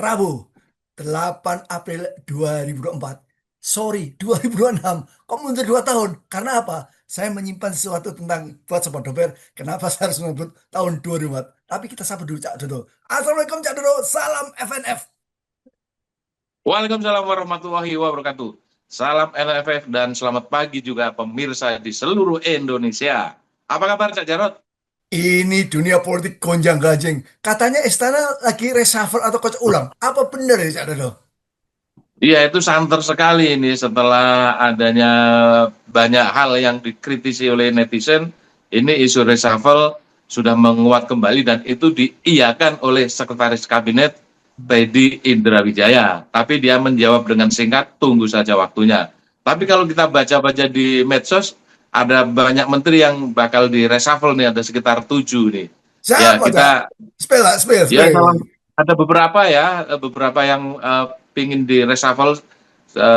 Rabu 8 April 2024. Sorry, 2026. Kok mundur 2 tahun? Karena apa? Saya menyimpan sesuatu tentang buat Sobat Dober. Kenapa saya harus menyebut tahun 2004? Tapi kita sapa dulu Cak Dodo. Assalamualaikum Cak Dodo. Salam FNF. Waalaikumsalam warahmatullahi wabarakatuh. Salam LFF dan selamat pagi juga pemirsa di seluruh Indonesia. Apa kabar Cak Jarot? Ini dunia politik gonjang-ganjing. Katanya istana lagi reshuffle atau kocok ulang. Apa benar ya Cak Dodo? Iya, itu santer sekali ini setelah adanya banyak hal yang dikritisi oleh netizen. Ini isu reshuffle sudah menguat kembali dan itu diiyakan oleh Sekretaris Kabinet Teddy Indrawijaya. Tapi dia menjawab dengan singkat, tunggu saja waktunya. Tapi kalau kita baca-baca di medsos, ada banyak menteri yang bakal di reshuffle nih, ada sekitar 7 nih. Ya, Siapa Cak? kita Spill lah, spill, ya spill. ada beberapa yang pingin di reshuffle,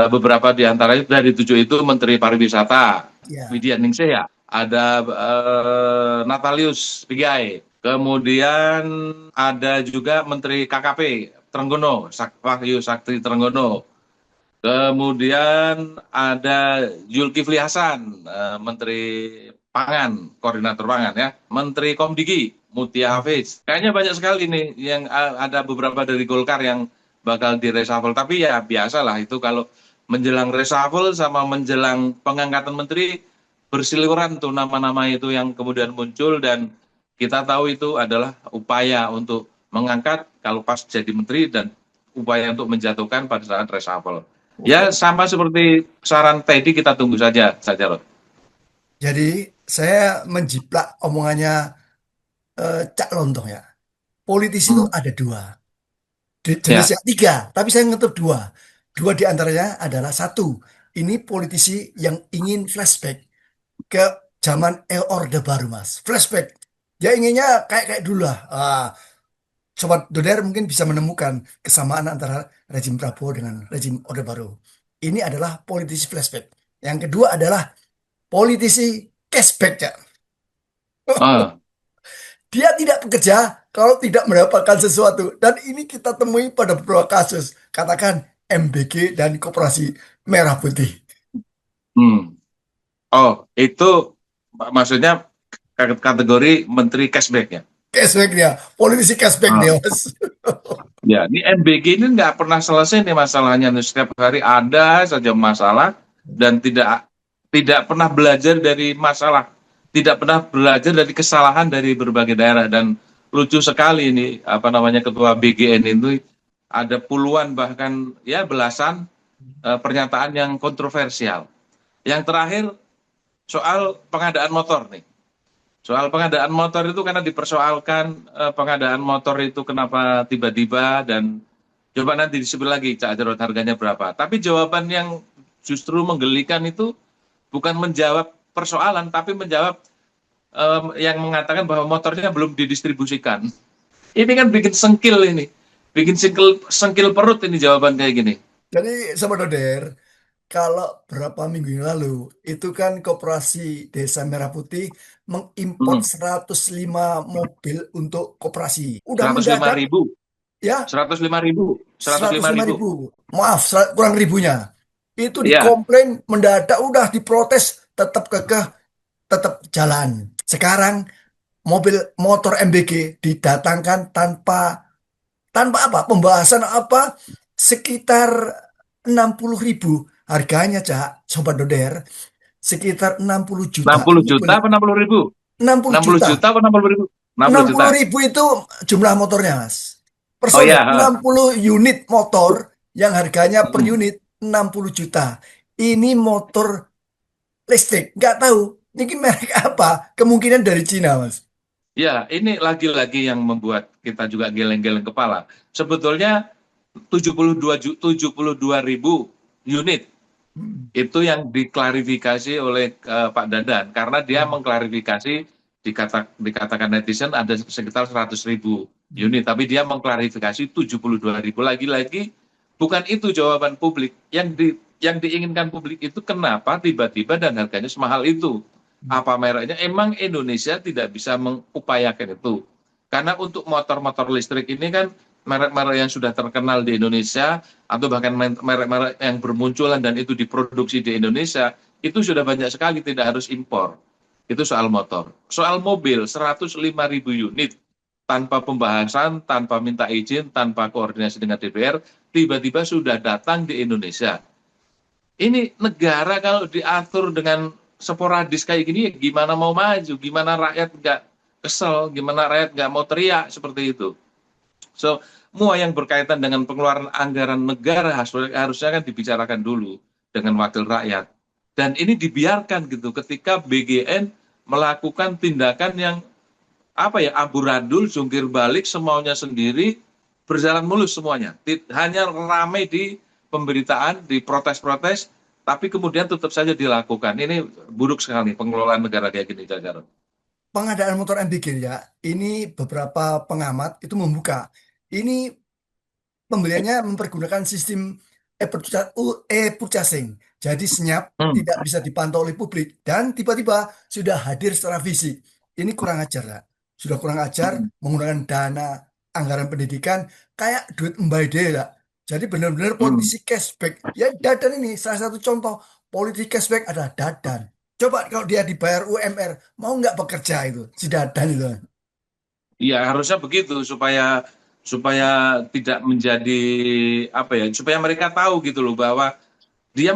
beberapa di antaranya dari 7 itu Menteri Pariwisata Ya. Widya Ningsih ya, ada Natalius Pigai, kemudian ada juga Menteri KKP Trenggono Wahyu Sakti Trenggono, kemudian ada Zulkifli Hasan, Menteri Pangan, Koordinator Pangan ya, Menteri Komdigi, Mutia Hafiz. Kayaknya banyak sekali nih yang ada beberapa dari Golkar yang bakal di reshuffle. Tapi ya biasalah itu kalau menjelang reshuffle sama menjelang pengangkatan menteri bersiliweran tuh nama-nama itu yang kemudian muncul dan kita tahu itu adalah upaya untuk mengangkat kalau pas jadi menteri dan upaya untuk menjatuhkan pada saat reshuffle. Ya sama seperti saran Teddy, kita tunggu saja loh. Jadi saya menjiplak omongannya Cak Lontong ya. Politisi itu Hmm. ada dua. Ya, Jenisnya tiga, tapi saya ngetop dua. Dua di antaranya adalah satu. Ini politisi yang ingin flashback ke zaman Orde Baru, Mas. Flashback. Dia inginnya kayak kayak dulu lah. Sobat Doder mungkin bisa menemukan kesamaan antara rezim Prabowo dengan rezim Orde Baru. Ini adalah politisi flashback. Yang kedua adalah politisi cashback, Cak. ah, Dia tidak bekerja kalau tidak mendapatkan sesuatu. Dan ini kita temui pada beberapa kasus. Katakan MBG dan Koperasi Merah Putih. hmm. Oh itu maksudnya kategori menteri cashback ya. Cashback dia. Politisi cashback Ah. dia, Mas. Ya, ini MBG ini nggak pernah selesai nih masalahnya. Setiap hari ada saja masalah dan tidak pernah belajar dari masalah, tidak pernah belajar dari kesalahan dari berbagai daerah. Dan lucu sekali ini apa namanya ketua BGN itu ada puluhan bahkan ya belasan pernyataan yang kontroversial. Yang terakhir soal pengadaan motor nih. Soal pengadaan motor itu karena dipersoalkan pengadaan motor itu kenapa tiba-tiba dan coba nanti disebut lagi Cak Jarod harganya berapa. Tapi jawaban yang justru menggelikan itu bukan menjawab persoalan tapi menjawab yang mengatakan bahwa motornya belum didistribusikan. Ini kan bikin sengkil ini. Bikin sengkil, sengkil perut ini jawaban kayak gini. Jadi, Sobat Doder, kalau berapa minggu yang lalu, itu kan Koperasi Desa Merah Putih mengimpor Hmm. 105 mobil untuk koperasi. Udah 105 mendadak, ribu. ya, 105 ribu. 105 105 ribu. ribu. Maaf, kurang ribunya. Itu Iya. dikomplain, mendadak, udah diprotes, tetap kekeh, tetap jalan. Sekarang mobil motor MBG didatangkan tanpa tanpa apa? Pembahasan apa? Sekitar 60 ribu harganya, Cak. Sobat Doder. Sekitar 60 juta. 60 Ini juta benar. apa 60 ribu? 60 60 juta. juta apa 60 ribu? 60 enam juta. puluh ribu itu jumlah motornya, Mas. Oh Personil. ya, 60 unit motor yang harganya per hmm. unit 60 juta. Ini motor listrik. Nggak tahu. Ini merek apa? Kemungkinan dari Cina, Mas. Ya, ini lagi-lagi yang membuat kita juga geleng-geleng kepala. Sebetulnya 72 ribu unit Hmm. itu yang diklarifikasi oleh Pak Dadan karena dia Hmm. mengklarifikasi dikatakan netizen ada sekitar 100 ribu unit, tapi dia mengklarifikasi 72 ribu. Lagi-lagi bukan itu jawaban publik yang diinginkan publik itu kenapa tiba-tiba dan harganya semahal itu, apa mereknya. Emang Indonesia tidak bisa mengupayakan itu karena untuk motor-motor listrik ini kan merek-merek yang sudah terkenal di Indonesia atau bahkan merek-merek yang bermunculan dan itu diproduksi di Indonesia itu sudah banyak sekali, tidak harus impor. Itu soal motor. Soal mobil 105.000 unit tanpa pembahasan, tanpa minta izin, tanpa koordinasi dengan DPR, tiba-tiba sudah datang di Indonesia. Ini negara kalau diatur dengan sporadis kayak gini, gimana mau maju? Gimana rakyat nggak kesel? Gimana rakyat nggak mau teriak seperti itu? So, semua yang berkaitan dengan pengeluaran anggaran negara harusnya kan dibicarakan dulu dengan wakil rakyat. Dan ini dibiarkan gitu ketika BGN melakukan tindakan yang apa ya, amburadul, jungkir balik, semaunya sendiri, berjalan mulus semuanya. Hanya ramai di pemberitaan, di protes-protes, tapi kemudian tetap saja dilakukan. Ini buruk sekali pengelolaan negara kayak gini, Jajar. Pengadaan motor MBG ya, ini beberapa pengamat itu membuka. Ini pembeliannya mempergunakan sistem e-purchasing. Jadi senyap, Hmm, tidak bisa dipantau oleh publik, dan tiba-tiba sudah hadir secara fisik. Ini kurang ajar, ya. Sudah kurang ajar hmm, menggunakan dana anggaran pendidikan kayak duit Mbak Ide, ya. Jadi benar-benar hmm. politisi cashback. Ya, Dadan ini salah satu contoh politisi cashback adalah Dadan. Coba kalau dia dibayar UMR, mau nggak bekerja itu, si Dadan itu. Iya, harusnya begitu supaya supaya tidak menjadi apa ya, supaya mereka tahu gitu loh bahwa dia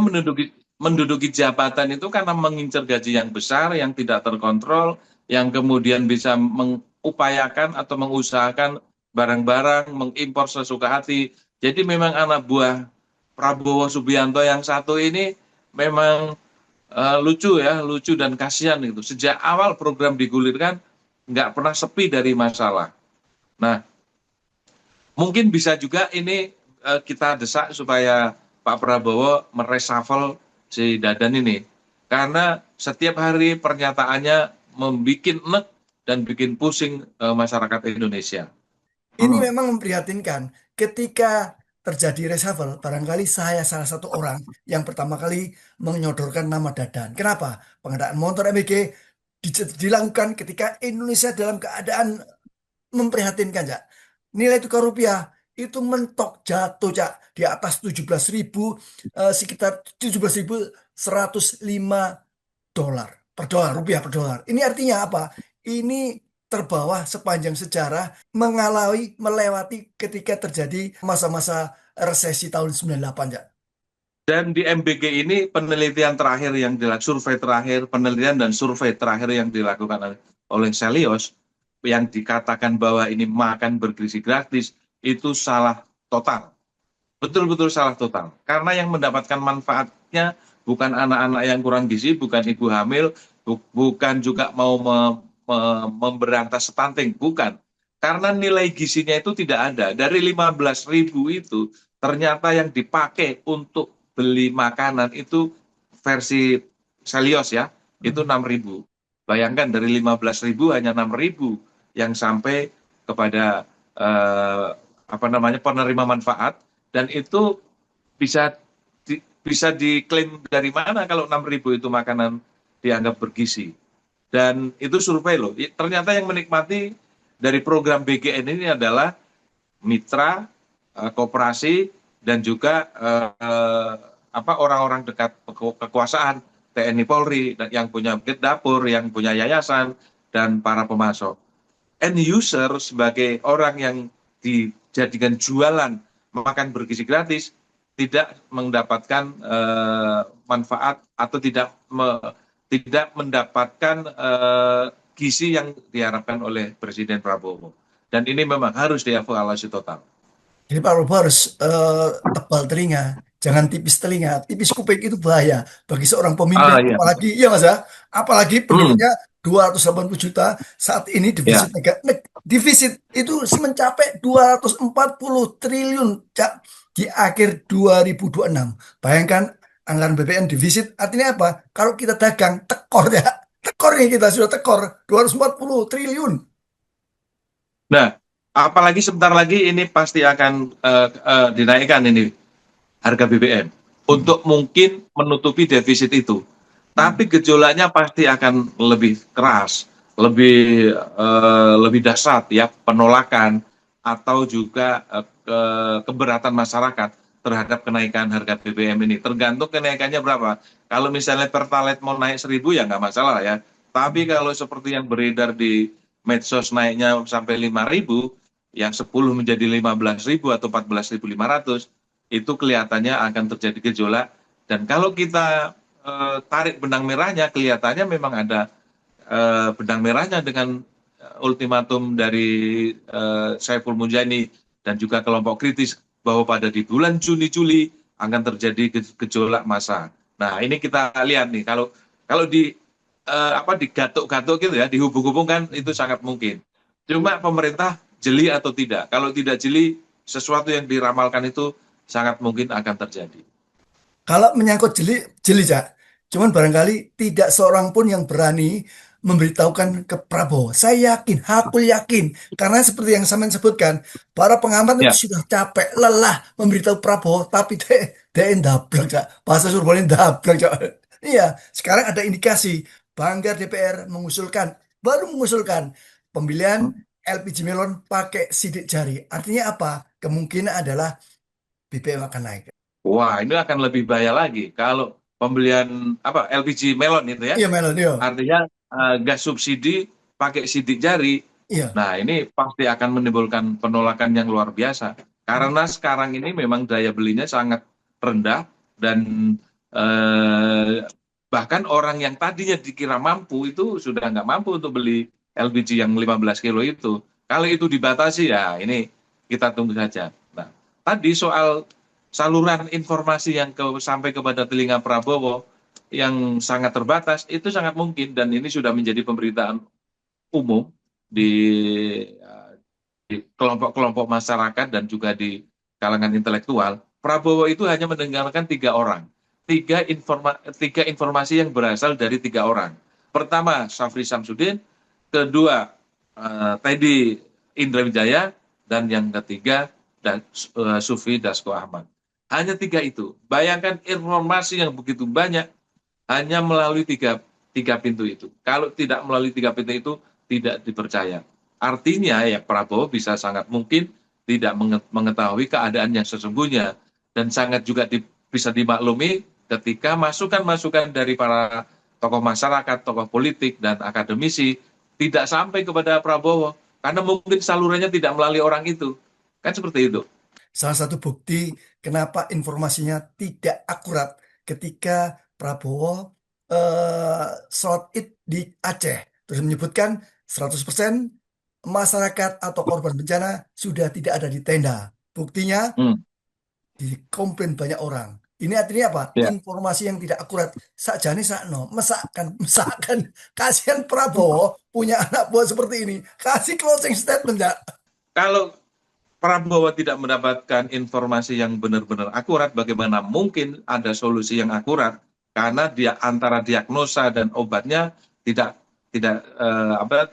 menduduki jabatan itu karena mengincar gaji yang besar, yang tidak terkontrol, yang kemudian bisa mengupayakan atau mengusahakan barang-barang, mengimpor sesuka hati. Jadi memang anak buah Prabowo Subianto yang satu ini memang lucu ya, lucu dan kasihan itu. Sejak awal program digulirkan nggak pernah sepi dari masalah. Nah, mungkin bisa juga ini kita desak supaya Pak Prabowo mereshuffle si Dadan ini. Karena setiap hari pernyataannya membuat nek dan bikin pusing masyarakat Indonesia. Ini Hmm, memang memprihatinkan. Ketika terjadi reshuffle, barangkali saya salah satu orang yang pertama kali menyodorkan nama Dadan. Kenapa? Pengadaan motor MBG dilakukan ketika Indonesia dalam keadaan memprihatinkan, Cak. Nilai tukar rupiah itu mentok jatuh, Cak, di atas 17.000, sekitar 17.105 dolar per dolar, rupiah per dolar. Ini artinya apa? Ini terbawah sepanjang sejarah, melewati ketika terjadi masa-masa resesi tahun 98, ya. Dan di MBG ini penelitian terakhir yang dilakukan, survei terakhir, penelitian dan survei terakhir yang dilakukan oleh Selios, yang dikatakan bahwa ini makan bergizi gratis, itu salah total. Betul-betul salah total. Karena yang mendapatkan manfaatnya bukan anak-anak yang kurang gizi, bukan ibu hamil, bukan juga mau memberantas stunting, bukan. Karena nilai gizinya itu tidak ada. Dari 15.000 itu, ternyata yang dipakai untuk beli makanan itu versi Selios ya, itu Hmm. 6.000. Bayangkan dari 15.000 hanya 6.000 yang sampai kepada apa namanya, penerima manfaat, dan itu bisa bisa diklaim dari mana kalau 6.000 itu makanan dianggap bergizi. Dan itu survei loh. Ternyata yang menikmati dari program BGN ini adalah mitra, koperasi, dan juga apa, orang-orang dekat kekuasaan, TNI Polri, yang punya dapur, yang punya yayasan, dan para pemasok. End user sebagai orang yang dijadikan jualan makan bergizi gratis tidak mendapatkan manfaat atau tidak mendapatkan gizi yang diharapkan oleh Presiden Prabowo. Dan ini memang harus dievaluasi total. Jadi Pak Robo harus tebal telinga, jangan tipis telinga. Tipis kuping itu bahaya bagi seorang pemimpin. Ah, iya, Apalagi, iya Mas ya, apalagi hmm, penduduknya 280 juta saat ini ya. defisit itu mencapai 240 triliun, Cak, di akhir 2026. Bayangkan anggaran BPN defisit artinya apa? Kalau kita dagang tekor, ya, tekor nih, kita sudah tekor 240 triliun. Nah, apalagi sebentar lagi ini pasti akan dinaikkan ini harga BBM untuk mungkin menutupi defisit itu. Hmm. Tapi gejolaknya pasti akan lebih keras, lebih dahsyat ya, penolakan. atau juga keberatan masyarakat terhadap kenaikan harga BBM ini. Tergantung kenaikannya berapa. Kalau misalnya Pertalite mau naik 1.000 ya nggak masalah ya. Tapi kalau seperti yang beredar di medsos naiknya sampai 5.000, yang 10 menjadi 15.000 atau 14.500, itu kelihatannya akan terjadi gejolak. Dan kalau kita tarik benang merahnya, kelihatannya memang ada benang merahnya dengan ultimatum dari Saiful Munjani dan juga kelompok kritis bahwa pada di bulan Juni-Juli akan terjadi gejolak massa. Nah, ini kita lihat nih, kalau di digatuk-gatuk gitu ya, dihubung-hubungkan, itu sangat mungkin. Cuma pemerintah jeli atau tidak. Kalau tidak jeli, sesuatu yang diramalkan itu sangat mungkin akan terjadi. Kalau menyangkut jeli, jeli, Cak. Cuman barangkali tidak seorang pun yang berani memberitahukan ke Prabowo. Saya yakin, aku yakin. Karena seperti yang saya sebutkan, para pengamat itu Ya, sudah capek, lelah memberitahu Prabowo, tapi dia ndablek, Cak. Bahasa Surabaya ndablek, Cak. Iya, sekarang ada indikasi Banggar DPR mengusulkan, baru mengusulkan pemilihan LPG Melon pakai sidik jari. Artinya apa? Kemungkinan adalah BBM akan naik. wah, ini akan lebih bahaya lagi kalau pembelian LPG melon itu ya. Iya, Melon, iya. Artinya gas subsidi pakai sidik jari. Iya. Nah, ini pasti akan menimbulkan penolakan yang luar biasa. Karena sekarang ini memang daya belinya sangat rendah dan eh, bahkan orang yang tadinya dikira mampu itu sudah nggak mampu untuk beli LPG yang 15 kilo itu. Kalau itu dibatasi ya ini kita tunggu saja. Nah, tadi soal saluran informasi yang sampai kepada telinga Prabowo yang sangat terbatas itu sangat mungkin, dan ini sudah menjadi pemberitaan umum di kelompok-kelompok masyarakat dan juga di kalangan intelektual. Prabowo itu hanya mendengarkan 3 orang, tiga informasi yang berasal dari 3 orang. Pertama, Syafri Samsudin; kedua, Teddy Indrawijaya; dan yang ketiga, Sufi Dasko Ahmad. Hanya 3 itu. Bayangkan informasi yang begitu banyak hanya melalui tiga pintu itu. Kalau tidak melalui 3 pintu itu, tidak dipercaya. Artinya ya Prabowo bisa sangat mungkin tidak mengetahui keadaan yang sesungguhnya, dan sangat juga bisa dimaklumi ketika masukan-masukan dari para tokoh masyarakat, tokoh politik, dan akademisi tidak sampai kepada Prabowo karena mungkin salurannya tidak melalui orang itu. Kan seperti itu. Salah satu bukti kenapa informasinya tidak akurat ketika Prabowo sholat Id di Aceh. Terus menyebutkan 100% masyarakat atau korban bencana sudah tidak ada di tenda. Buktinya Hmm, dikomplain banyak orang. Ini artinya apa? ya. Informasi yang tidak akurat. Sakjane sakno, mesakkan, mesakkan. Kasihan Prabowo punya anak buah seperti ini. Kasih closing statement, ya. Kalau Prabowo tidak mendapatkan informasi yang benar-benar akurat, bagaimana mungkin ada solusi yang akurat? Karena dia antara diagnosa dan obatnya tidak tidak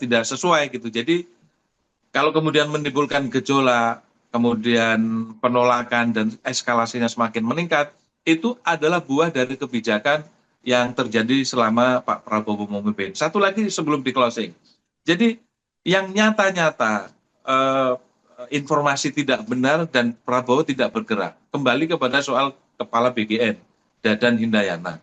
tidak sesuai gitu. Jadi kalau kemudian menimbulkan gejolak, kemudian penolakan dan eskalasinya semakin meningkat, itu adalah buah dari kebijakan yang terjadi selama Pak Prabowo memimpin. Satu lagi sebelum di closing. Jadi yang nyata-nyata informasi tidak benar dan Prabowo tidak bergerak. Kembali kepada soal Kepala BGN, Dadan Hindayana,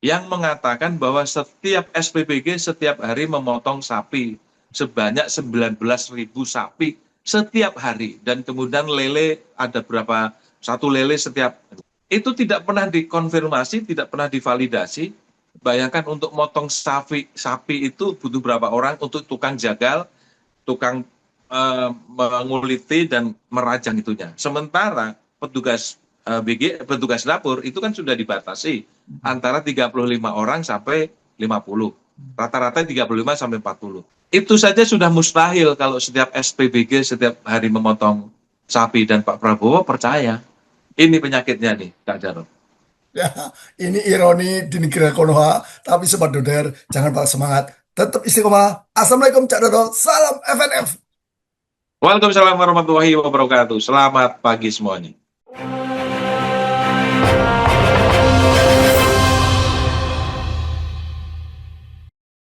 yang mengatakan bahwa setiap SPBG setiap hari memotong sapi sebanyak 19.000 sapi setiap hari, dan kemudian lele ada berapa, satu lele setiap, itu tidak pernah dikonfirmasi, tidak pernah divalidasi. Bayangkan untuk motong sapi itu butuh berapa orang, untuk tukang jagal, tukang menguliti dan merajang itunya. Sementara petugas petugas dapur itu kan sudah dibatasi antara 35 orang sampai 50. Rata-rata 35 sampai 40. Itu saja sudah mustahil kalau setiap SPBG setiap hari memotong sapi, dan Pak Prabowo percaya. Ini penyakitnya nih, Kak Jarod. Ya, ini ironi di negara Konoha, tapi sobat Doder, jangan patah semangat. Tetap istiqomah. Assalamualaikum, Cak Dodo. Salam FNF. Waalaikumsalam warahmatullahi wabarakatuh. Selamat pagi semuanya.